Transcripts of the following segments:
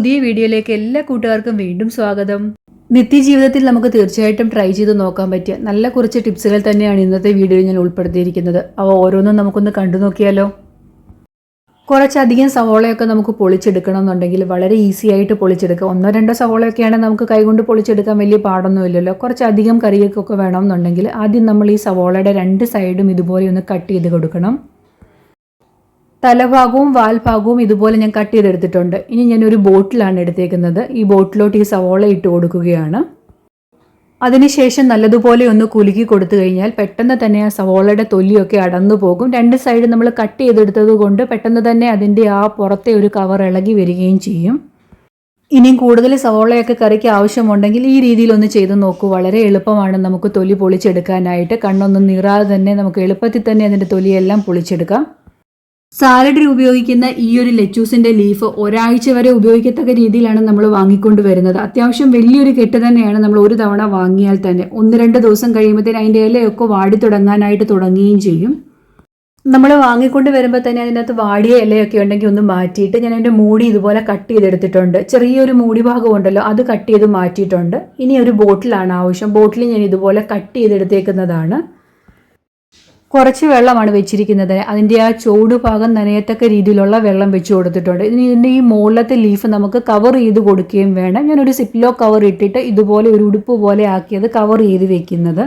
പുതിയ വീഡിയോയിലേക്ക് എല്ലാ കൂട്ടുകാർക്കും വീണ്ടും സ്വാഗതം. നിത്യജീവിതത്തിൽ നമുക്ക് തീർച്ചയായിട്ടും ട്രൈ ചെയ്ത് നോക്കാൻ പറ്റിയ നല്ല കുറച്ച് ടിപ്സുകൾ തന്നെയാണ് ഇന്നത്തെ വീഡിയോയിൽ ഞാൻ ഉൾപ്പെടുത്തിയിരിക്കുന്നത്. അവ ഓരോന്നും നമുക്കൊന്ന് കണ്ടു നോക്കിയാലോ. കുറച്ചധികം സവോളയൊക്കെ നമുക്ക് പൊളിച്ചെടുക്കണം എന്നുണ്ടെങ്കിൽ വളരെ ഈസി ആയിട്ട് പൊളിച്ചെടുക്കാം. 1-2 സവോളയൊക്കെയാണ് നമുക്ക് കൈകൊണ്ട് പൊളിച്ചെടുക്കാൻ വലിയ പാടൊന്നുമില്ലല്ലോ. കുറച്ചധികം കറിയൊക്കെ വേണമെന്നുണ്ടെങ്കിൽ ആദ്യം നമ്മൾ ഈ സവോളയുടെ 2 സൈഡും ഇതുപോലെ ഒന്ന് കട്ട് ചെയ്ത് കൊടുക്കണം. തലഭാഗവും വാൽഭാഗവും ഇതുപോലെ ഞാൻ കട്ട് ചെയ്തെടുത്തിട്ടുണ്ട്. ഇനി ഞാനൊരു ബോട്ടിലാണ് എടുത്തേക്കുന്നത്. ഈ ബോട്ടിലോട്ട് ഈ സവോള ഇട്ട് കൊടുക്കുകയാണ്. അതിനുശേഷം നല്ലതുപോലെ ഒന്ന് കുലുക്കി കൊടുത്തു കഴിഞ്ഞാൽ പെട്ടെന്ന് തന്നെ ആ സവോളയുടെ തൊലിയൊക്കെ അടന്നു പോകും. 2 സൈഡ് നമ്മൾ കട്ട് ചെയ്തെടുത്തത് കൊണ്ട് പെട്ടെന്ന് തന്നെ അതിൻ്റെ ആ പുറത്തെ ഒരു കവർ ഇളകി വരികയും ചെയ്യും. ഇനിയും കൂടുതൽ സവോളയൊക്കെ കറിക്ക് ആവശ്യമുണ്ടെങ്കിൽ ഈ രീതിയിലൊന്ന് ചെയ്ത് നോക്കൂ. വളരെ എളുപ്പമാണ് നമുക്ക് തൊലി പൊളിച്ചെടുക്കാനായിട്ട്. കണ്ണൊന്നും നീറാതെ തന്നെ നമുക്ക് എളുപ്പത്തിൽ തന്നെ അതിൻ്റെ തൊലിയെല്ലാം പൊളിച്ചെടുക്കാം. സാലഡിൽ ഉപയോഗിക്കുന്ന ഈ ഒരു ലെറ്റൂസിൻ്റെ ലീഫ് ഒരാഴ്ച വരെ ഉപയോഗിക്കത്തക്ക രീതിയിലാണ് നമ്മൾ വാങ്ങിക്കൊണ്ട് വരുന്നത്. അത്യാവശ്യം വലിയൊരു കെട്ട് തന്നെയാണ്. നമ്മൾ ഒരു തവണ വാങ്ങിയാൽ തന്നെ 1-2 ദിവസം കഴിയുമ്പോഴത്തേന് അതിൻ്റെ ഇലയൊക്കെ വാടി തുടങ്ങാനായിട്ട് തുടങ്ങുകയും ചെയ്യും. നമ്മൾ വാങ്ങിക്കൊണ്ട് വരുമ്പോൾ തന്നെ അതിനകത്ത് വാടിയ ഇലയൊക്കെ ഉണ്ടെങ്കിൽ ഒന്ന് മാറ്റിയിട്ട് ഞാൻ അതിൻ്റെ മൂടി ഇതുപോലെ കട്ട് ചെയ്തെടുത്തിട്ടുണ്ട്. ചെറിയൊരു മൂടി ഭാഗം ഉണ്ടല്ലോ, അത് കട്ട് ചെയ്ത് മാറ്റിയിട്ടുണ്ട്. ഇനി ഒരു ബോട്ടിലാണ് ആവശ്യം. ബോട്ടിൽ ഞാൻ ഇതുപോലെ കട്ട് ചെയ്തെടുത്തേക്കുന്നതാണ്. കുറച്ച് വെള്ളമാണ് വെച്ചിരിക്കുന്നത്. അതിൻ്റെ ആ ചൂട് ഭാഗം നനയത്തക്ക രീതിയിലുള്ള വെള്ളം വെച്ച് കൊടുത്തിട്ടുണ്ട്. ഇതിൻ്റെ ഈ മുകളിലത്തെ ലീഫ് നമുക്ക് കവർ ചെയ്ത് കൊടുക്കുകയും വേണം. ഞാനൊരു സിപ്ലോ കവർ ഇട്ടിട്ട് ഇതുപോലെ ഒരു ഉടുപ്പ് പോലെ ആക്കിയത് കവർ ചെയ്ത് വെക്കുന്നത്.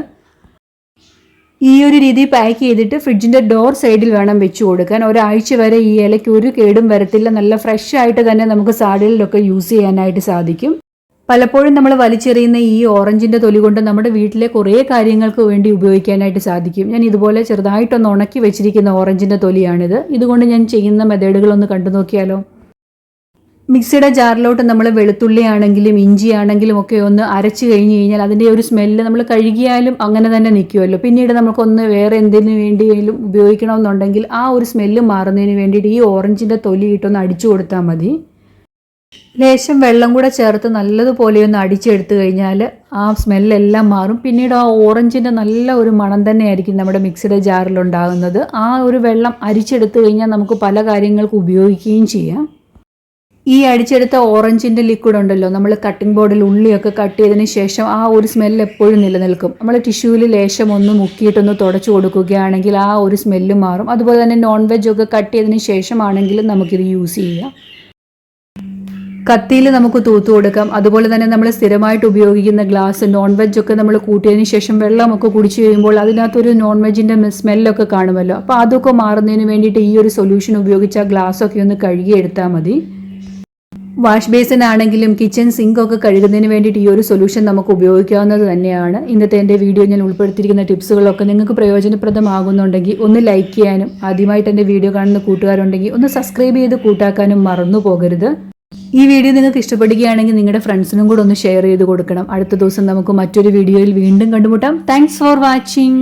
ഈ ഒരു രീതി പാക്ക് ചെയ്തിട്ട് ഫ്രിഡ്ജിൻ്റെ ഡോർ സൈഡിൽ വേണം വെച്ച് കൊടുക്കാൻ. ഒരാഴ്ച വരെ ഈ ഇലയ്ക്ക് ഒരു കേടും വരത്തില്ല. നല്ല ഫ്രഷ് ആയിട്ട് തന്നെ നമുക്ക് സാലഡിലൊക്കെ യൂസ് ചെയ്യാനായിട്ട് സാധിക്കും. പലപ്പോഴും നമ്മൾ വലിച്ചെറിയുന്ന ഈ ഓറഞ്ചിൻ്റെ തൊലി കൊണ്ട് നമ്മുടെ വീട്ടിലെ കുറേ കാര്യങ്ങൾക്ക് വേണ്ടി ഉപയോഗിക്കാനായിട്ട് സാധിക്കും. ഞാൻ ഇതുപോലെ ചെറുതായിട്ടൊന്ന് ഉണക്കി വെച്ചിരിക്കുന്ന ഓറഞ്ചിൻ്റെ തൊലിയാണിത്. ഇതുകൊണ്ട് ഞാൻ ചെയ്യുന്ന മെത്തേഡുകളൊന്ന് കണ്ടു നോക്കിയാലോ. മിക്സിയുടെ ജാറിലോട്ട് നമ്മൾ വെളുത്തുള്ളി ആണെങ്കിലും ഇഞ്ചി ആണെങ്കിലും ഒക്കെ ഒന്ന് അരച്ച് കഴിഞ്ഞ് കഴിഞ്ഞാൽ അതിൻ്റെ ഒരു സ്മെല്ല് നമ്മൾ കഴുകിയാലും അങ്ങനെ തന്നെ നിൽക്കുമല്ലോ. പിന്നീട് നമുക്കൊന്ന് വേറെ എന്തിനു വേണ്ടിയെങ്കിലും ഉപയോഗിക്കണമെന്നുണ്ടെങ്കിൽ ആ ഒരു സ്മെല്ല് മാറുന്നതിന് വേണ്ടിയിട്ട് ഈ ഓറഞ്ചിൻ്റെ തൊലി ഇട്ടൊന്ന് അടിച്ചു കൊടുത്താൽ മതി. ലേശം വെള്ളം കൂടെ ചേർത്ത് നല്ലതുപോലെ ഒന്ന് അടിച്ചെടുത്തു കഴിഞ്ഞാൽ ആ സ്മെല്ലെല്ലാം മാറും. പിന്നീട് ആ ഓറഞ്ചിൻ്റെ നല്ല ഒരു മണം തന്നെയായിരിക്കും നമ്മുടെ മിക്സിയുടെ ജാറിലുണ്ടാകുന്നത്. ആ ഒരു വെള്ളം അരിച്ചെടുത്തു കഴിഞ്ഞാൽ നമുക്ക് പല കാര്യങ്ങൾക്ക് ഉപയോഗിക്കുകയും ചെയ്യാം. ഈ അടിച്ചെടുത്ത ഓറഞ്ചിൻ്റെ ലിക്വിഡ് ഉണ്ടല്ലോ, നമ്മൾ കട്ടിംഗ് ബോർഡിൽ ഉള്ളിയൊക്കെ കട്ട് ചെയ്തതിന് ശേഷം ആ ഒരു സ്മെല്ല് എപ്പോഴും നിലനിൽക്കും. നമ്മൾ ടിഷ്യൂവിൽ ലേശം ഒന്ന് മുക്കിയിട്ടൊന്ന് തുടച്ചു കൊടുക്കുകയാണെങ്കിൽ ആ ഒരു സ്മെല്ല് മാറും. അതുപോലെ തന്നെ നോൺ വെജ് ഒക്കെ കട്ട് ചെയ്തതിന് ശേഷമാണെങ്കിലും നമുക്കിത് യൂസ് ചെയ്യാം. കത്തിയിൽ നമുക്ക് തൂത്തു കൊടുക്കാം. അതുപോലെ തന്നെ നമ്മൾ സ്ഥിരമായിട്ട് ഉപയോഗിക്കുന്ന ഗ്ലാസ് നോൺ വെജ് ഒക്കെ നമ്മൾ കൂട്ടിയതിന് ശേഷം വെള്ളമൊക്കെ കുടിച്ചു കഴിയുമ്പോൾ അതിനകത്തൊരു നോൺ വെജിൻ്റെ സ്മെല്ലൊക്കെ കാണുമല്ലോ. അപ്പോൾ അതൊക്കെ മാറുന്നതിന് വേണ്ടിയിട്ട് ഈ ഒരു സൊല്യൂഷൻ ഉപയോഗിച്ച് ആ ഗ്ലാസ്സൊക്കെ ഒന്ന് കഴുകിയെടുത്താൽ മതി. വാഷ് ബേസിൻ ആണെങ്കിലും കിച്ചൺ സിങ്കൊക്കെ കഴുകുന്നതിന് വേണ്ടിയിട്ട് ഈ ഒരു സൊല്യൂഷൻ നമുക്ക് ഉപയോഗിക്കാവുന്നത് തന്നെയാണ്. ഇന്നത്തെ എൻ്റെ വീഡിയോ ഞാൻ ഉൾപ്പെടുത്തിയിരിക്കുന്ന ടിപ്സുകളൊക്കെ നിങ്ങൾക്ക് പ്രയോജനപ്രദമാകുന്നുണ്ടെങ്കിൽ ഒന്ന് ലൈക്ക് ചെയ്യാനും ആദ്യമായിട്ട് എൻ്റെ വീഡിയോ കാണുന്ന കൂട്ടുകാരുണ്ടെങ്കിൽ ഒന്ന് സബ്സ്ക്രൈബ് ചെയ്ത് കൂട്ടാക്കാനും മറന്നു പോകരുത്. ഈ വീഡിയോ നിങ്ങൾക്ക് ഇഷ്ടപ്പെടുകയാണെങ്കിൽ നിങ്ങളുടെ ഫ്രണ്ട്സിനും കൂടെ ഒന്ന് ഷെയർ ചെയ്ത് കൊടുക്കണം. അടുത്ത ദിവസം നമുക്ക് മറ്റൊരു വീഡിയോയിൽ വീണ്ടും കണ്ടുമുട്ടാം. Thanks for watching.